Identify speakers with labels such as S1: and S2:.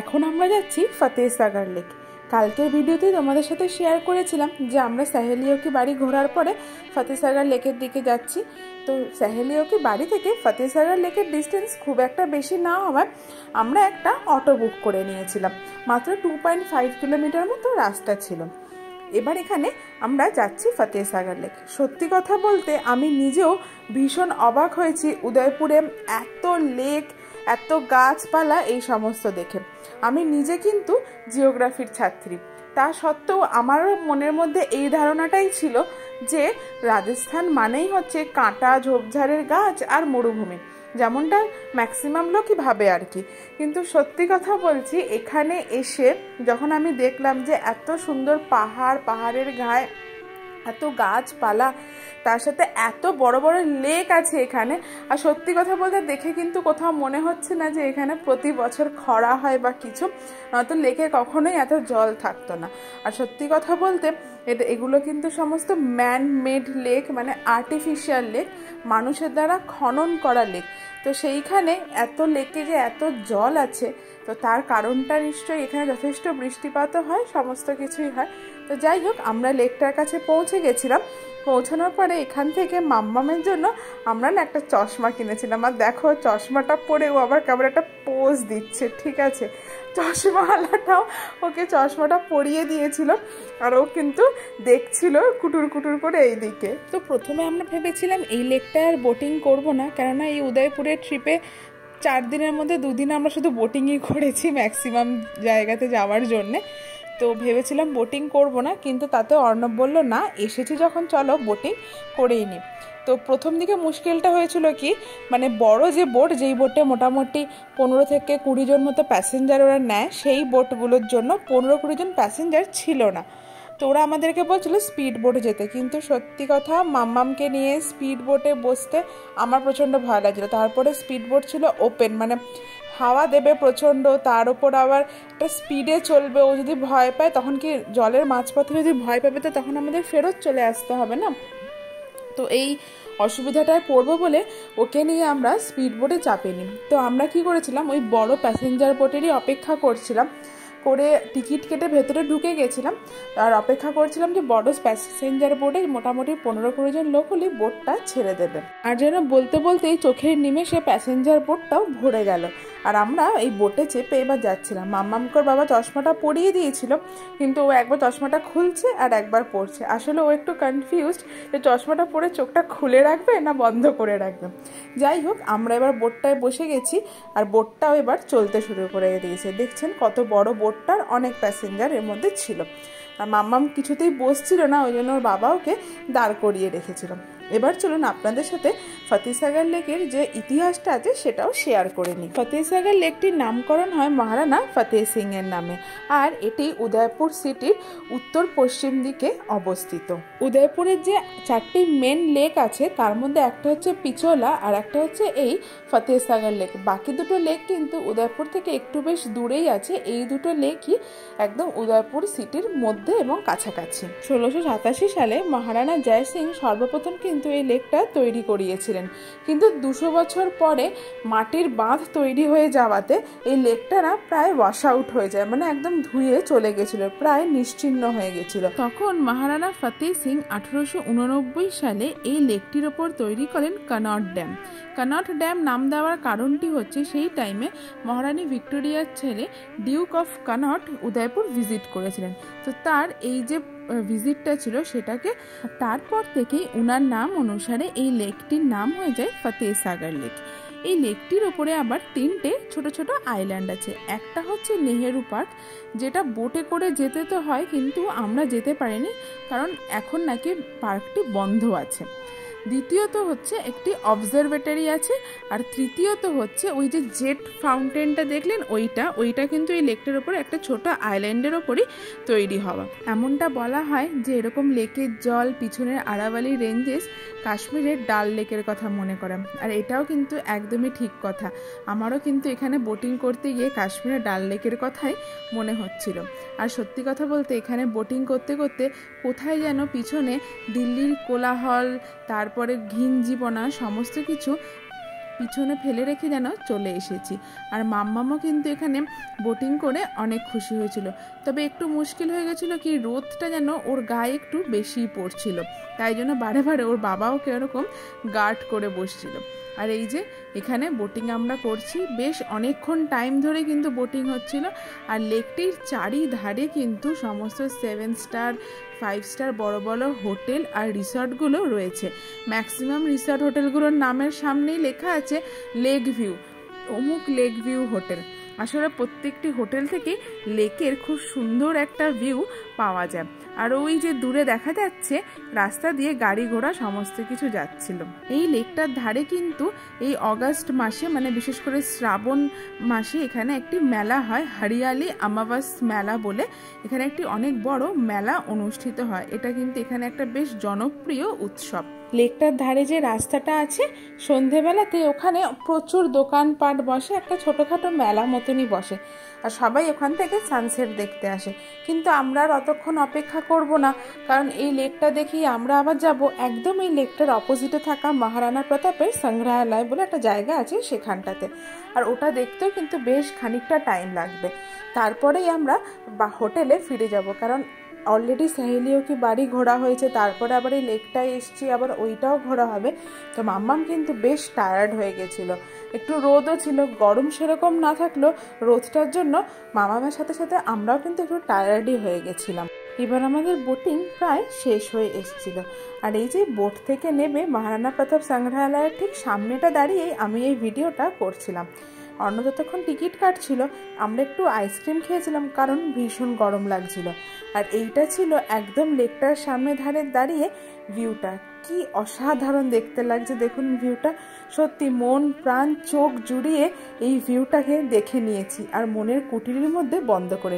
S1: এখন আমরা যাচ্ছি ফতেহসাগর লেক। কালকের ভিডিওতেই তোমাদের সাথে শেয়ার করেছিলাম যে আমরা সাহেলিও কি বাড়ি ঘোরার পরে ফতেহসাগর লেকের দিকে যাচ্ছি। তো সাহেলিও কি বাড়ি থেকে ফতেহসাগর লেকের ডিস্টেন্স খুব একটা বেশি না হওয়ায় আমরা একটা অটো বুক করে নিয়েছিলাম। মাত্র 2.5 কিলোমিটার মতো রাস্তা ছিল। এবার এখানে আমরা যাচ্ছি ফতেহসাগর লেক। সত্যি কথা বলতে আমি নিজেও ভীষণ অবাক হয়েছি উদয়পুরে এত লেক, এত গাছপালা এই সমস্ত দেখে। আমি নিজে কিন্তু জিওগ্রাফির ছাত্রী, তা সত্ত্বেও আমারও মনের মধ্যে এই ধারণাটাই ছিল যে রাজস্থান মানেই হচ্ছে কাঁটা ঝোপঝাড়ের গাছ আর মরুভূমি, যেমনটা ম্যাক্সিমাম লোকই ভাবে আর কি। কিন্তু সত্যি কথা বলছি, এখানে এসে যখন আমি দেখলাম যে এত সুন্দর পাহাড়, পাহাড়ের গায়ে এত গাছপালা, তার সাথে এত বড় বড় লেক আছে এখানে, আর সত্যি কথা বলতে দেখে কিন্তু কোথাও মনে হচ্ছে না যে এখানে প্রতি বছর খরা হয় বা কিছু, নয়তো লেকে কখনোই এত জল থাকতো না। আর সত্যি কথা বলতে এগুলো কিন্তু সমস্ত ম্যান মেড লেক, মানে আর্টিফিশিয়াল লেক, মানুষের দ্বারা খনন করা লেক। তো সেইখানে এত লেকে যে এত জল আছে, তো তার কারণটা নিশ্চয়ই এখানে যথেষ্ট বৃষ্টিপাতও হয়, সমস্ত কিছুই হয়। তো যাই হোক, আমরা লেকটার কাছে পৌঁছে গেছিলাম। পৌঁছানোর পরে এখান থেকে মাম্মামের জন্য আমরা না একটা চশমা কিনেছিলাম। আর দেখো, চশমাটা পরে ও আবার কেমন একটা পোজ দিচ্ছে, ঠিক আছে। চশমাওয়ালাটাও ওকে চশমাটা পরিয়ে দিয়েছিল, আর ও কিন্তু দেখছিল কুটুর কুটুর করে এই দিকে। তো প্রথমে আমরা ভেবেছিলাম এই লেকটায় আর বোটিং করবো না, কেননা এই উদয়পুরের ট্রিপে 4 দিনের মধ্যে 2 দিন আমরা শুধু বোটিংই করেছি ম্যাক্সিমাম জায়গাতে যাওয়ার জন্যে। তো ভেবেছিলাম বোটিং করব না, কিন্তু তাতে অর্ণব বলল না, এসেছি যখন চলো বোটিং করেই নি। তো প্রথম দিকে মুশকিলটা হয়েছিল কি, মানে বড় যে বোট, যেই বোটে মোটামুটি 15 থেকে 20 জন মতো প্যাসেঞ্জার ওরা নেয়, সেই বোটগুলোর জন্য 15-20 জন প্যাসেঞ্জার ছিল না। তো ওরা আমাদেরকে বলছিল স্পিড বোটে যেতে, কিন্তু সত্যি কথা মাম্মামকে নিয়ে স্পিড বোটে বসতে আমার প্রচণ্ড ভয় লাগছিল। তারপরে স্পিড বোট ছিল ওপেন, মানে হাওয়া দেবে প্রচণ্ড, তার উপর আবার একটা স্পিডে চলবে। ও যদি ভয় পায় তখন কি, জলের মাঝপথে যদি ভয় পাবে তো তখন আমাদের ফেরত চলে আসতে হবে না। তো এই অসুবিধাটায় পড়বো বলে ওকে নিয়ে আমরা স্পিড বোটে চাপিনি। তো আমরা কি করেছিলাম, ওই বড় প্যাসেঞ্জার বোটেরই অপেক্ষা করছিলাম, করে টিকিট কেটে ভেতরে ঢুকে গেছিলাম আর অপেক্ষা করছিলাম যে বড় প্যাসেঞ্জার বোটে মোটামুটি 15-20 জন লোক হলেই বোটটা ছেড়ে দেবে। আর যেন বলতে বলতেই চোখের নিমেষে প্যাসেঞ্জার বোটটাও ভরে গেল, আর আমরা এই বোটে চেপে এবার যাচ্ছিলাম। মাম্মামকর বাবা চশমাটা পরিয়ে দিয়েছিল, কিন্তু ও একবার চশমাটা খুলছে আর একবার পরছে। আসলে ও একটু কনফিউজড যে চশমাটা পরে চোখটা খুলে রাখবে না বন্ধ করে রাখবে। যাই হোক, আমরা এবার বোটটায় বসে গেছি, আর বোটটাও এবার চলতে শুরু করে দিয়েছে। দেখছেন কত বড় বোটটার অনেক প্যাসেঞ্জার এর মধ্যে ছিল। আর মাম্মাম কিছুতেই বসছিল না, ওই জন্য ওর বাবা ওকে দাঁড় করিয়ে রেখেছিল। এবার চলুন আপনাদের সাথে ফতেহসাগর লেকের যে ইতিহাসটা আছে সেটাও শেয়ার করে নিই। ফতেহসাগর লেকটির নামকরণ হয় মহারানা ফতেহ সিং এর নামে, আর এটি উদয়পুর সিটির উত্তর পশ্চিম দিকে অবস্থিত। উদয়পুরের যে 4টি মেন লেক আছে তার মধ্যে একটা হচ্ছে পিচোলা আর একটা হচ্ছে এই ফতেহসাগর লেক। বাকি দুটো লেক কিন্তু উদয়পুর থেকে একটু বেশ দূরেই আছে। এই দুটো লেকই একদম উদয়পুর সিটির মধ্যে এবং কাছাকাছি। 1687 সালে মহারানা জয় সিং সর্বপ্রথম কিন্তু এই লেকটা তৈরি করিয়েছিলেন, কিন্তু 200 বছর পরে মাটির বাঁধ তৈরি হয়ে যাওয়াতে এই লেকটা না প্রায় ওয়াশ আউট হয়ে যায়, মানে একদম ধুয়ে চলে গেছিল, প্রায় নিশ্চিহ্ন হয়ে গেছিল। তখন মহারানা ফতেহ সিং 1889 সালে এই লেকটির ওপর তৈরি করেন কনট ড্যাম। কনট ড্যাম নাম দেওয়ার কারণটি হচ্ছে সেই টাইমে মহারানী ভিক্টোরিয়ার ছেলে Duke of Connaught Udaipur visit করেছিলেন। তো তার এই যে ভিজিটটা ছিল সেটাকে, তারপর থেকেই ওনার নাম অনুসারে এই লেকটির নাম হয়ে যায় ফতেহসাগর লেক। এই লেকটির ওপরে আবার 3টে ছোট ছোট আইল্যান্ড আছে। একটা হচ্ছে নেহেরু পার্ক, যেটা বোটে করে যেতে তো হয়, কিন্তু আমরা যেতে পারিনি কারণ এখন নাকি পার্কটি বন্ধ আছে। দ্বিতীয়ত হচ্ছে একটি অবজারভেটরি আছে, আর তৃতীয়ত হচ্ছে ওই যে জেট ফাউন্টেনটা দেখলেন ওইটা কিন্তু এই লেকটার ওপরে একটা ছোট আইল্যান্ডের ওপরই তৈরি হওয়া। এমনটা বলা হয় যে এরকম লেকের জল পিছনের আরাভালি রেঞ্জেস কাশ্মীরের ডাল লেকের কথা মনে করেন, আর এটাও কিন্তু একদমই ঠিক কথা। আমারও কিন্তু এখানে বোটিং করতে গিয়ে কাশ্মীরের ডাল লেকের কথাই মনে হচ্ছিল। আর সত্যি কথা বলতে এখানে বোটিং করতে করতে কোথায় যেন পিছনে দিল্লির কোলাহল, তারপরে ঘিঞ্জিপনা সমস্ত কিছু পিছনে ফেলে রেখে যেন চলে এসেছি। আর মাম্মামও কিন্তু এখানে বোটিং করে অনেক খুশি হয়েছিল। তবে একটু মুশকিল হয়ে গেছিলো কি, রোদটা যেন ওর গায়ে একটু বেশিই পড়ছিল, তাই জন্য বারে বারে ওর বাবাও কেরকম গার্ড করে বসছিল। আর এই যে এখানে বোটিং আমরা করছি, বেশ অনেকক্ষণ টাইম ধরে কিন্তু বোটিং হচ্ছিল। আর লেকটির চারিধারে কিন্তু সমস্ত 7 স্টার 5 স্টার বড় বড় হোটেল আর রিসর্টগুলো রয়েছে। ম্যাক্সিমাম রিসর্ট হোটেলগুলোর নামের সামনেই লেখা আছে লেক ভিউ, অমুক লেক ভিউ হোটেল। আসলে প্রত্যেকটি হোটেল থেকে লেকের খুব সুন্দর একটা ভিউ পাওয়া যায়। আর ওই যে দূরে দেখা যাচ্ছে রাস্তা দিয়ে গাড়ি ঘোড়া সমস্ত কিছু যাচ্ছিল। এই লেকটার ধারে কিন্তু এই অগাস্ট মাসে, মানে বিশেষ করে শ্রাবণ মাসে, এখানে একটি মেলা হয়, হরিয়ালি আমাবাস মেলা বলে। এখানে একটি অনেক বড় মেলা অনুষ্ঠিত হয়। এটা কিন্তু এখানে একটা বেশ জনপ্রিয় উৎসব। লেকটার ধারে যে রাস্তাটা আছে, সন্ধেবেলাতে ওখানে প্রচুর দোকানপাট বসে, একটা ছোটোখাটো মেলা মতনই বসে, আর সবাই ওখান থেকে সানসেট দেখতে আসে। কিন্তু আমরা আর অতক্ষণ অপেক্ষা করব না, কারণ এই লেকটা দেখেই আমরা আবার যাব একদম এই লেকটার অপোজিটে থাকা মহারানা প্রতাপের সংগ্রহালয় বলে একটা জায়গা আছে সেখানটাতে। আর ওটা দেখতেও কিন্তু বেশ খানিকটা টাইম লাগবে। তারপরেই আমরা হোটেলে ফিরে যাব, কারণ অলরেডি সহেলিও কি বাড়ি ঘোরা হয়েছে, তারপরে আবার এই লেকটায় এসছি, আবার ওইটাও ঘোরা হবে। তো মাম্মাম কিন্তু বেশ টায়ার্ড হয়ে গেছিলো। একটু রোদও ছিল, গরম সেরকম না থাকলেও রোদটার জন্য মামামের সাথে সাথে আমরাও কিন্তু একটু টায়ার্ডই হয়ে গেছিলাম। এবার আমাদের বোটিং প্রায় শেষ হয়ে এসেছিল। আর এই যে বোট থেকে নেমে মহারানা প্রতাপ সংগ্রহালয়ের ঠিক সামনেটা দাঁড়িয়েই আমি এই ভিডিওটা করছিলাম। অন্য যতক্ষণ টিকিট কাটছিল, আমরা একটু আইসক্রিম খেয়েছিলাম, কারণ ভীষণ গরম লাগছিল। আর এইটা ছিল একদম লেকটার সামনে ধারে দাঁড়িয়ে ভিউটা। কি অসাধারণ দেখতে লাগছে দেখুন ভিউটা। সত্যি মন প্রাণ চোখ জুড়িয়ে এই ভিউটাকে দেখে নিয়েছি আর মনের কুটিরের মধ্যে বন্ধ করে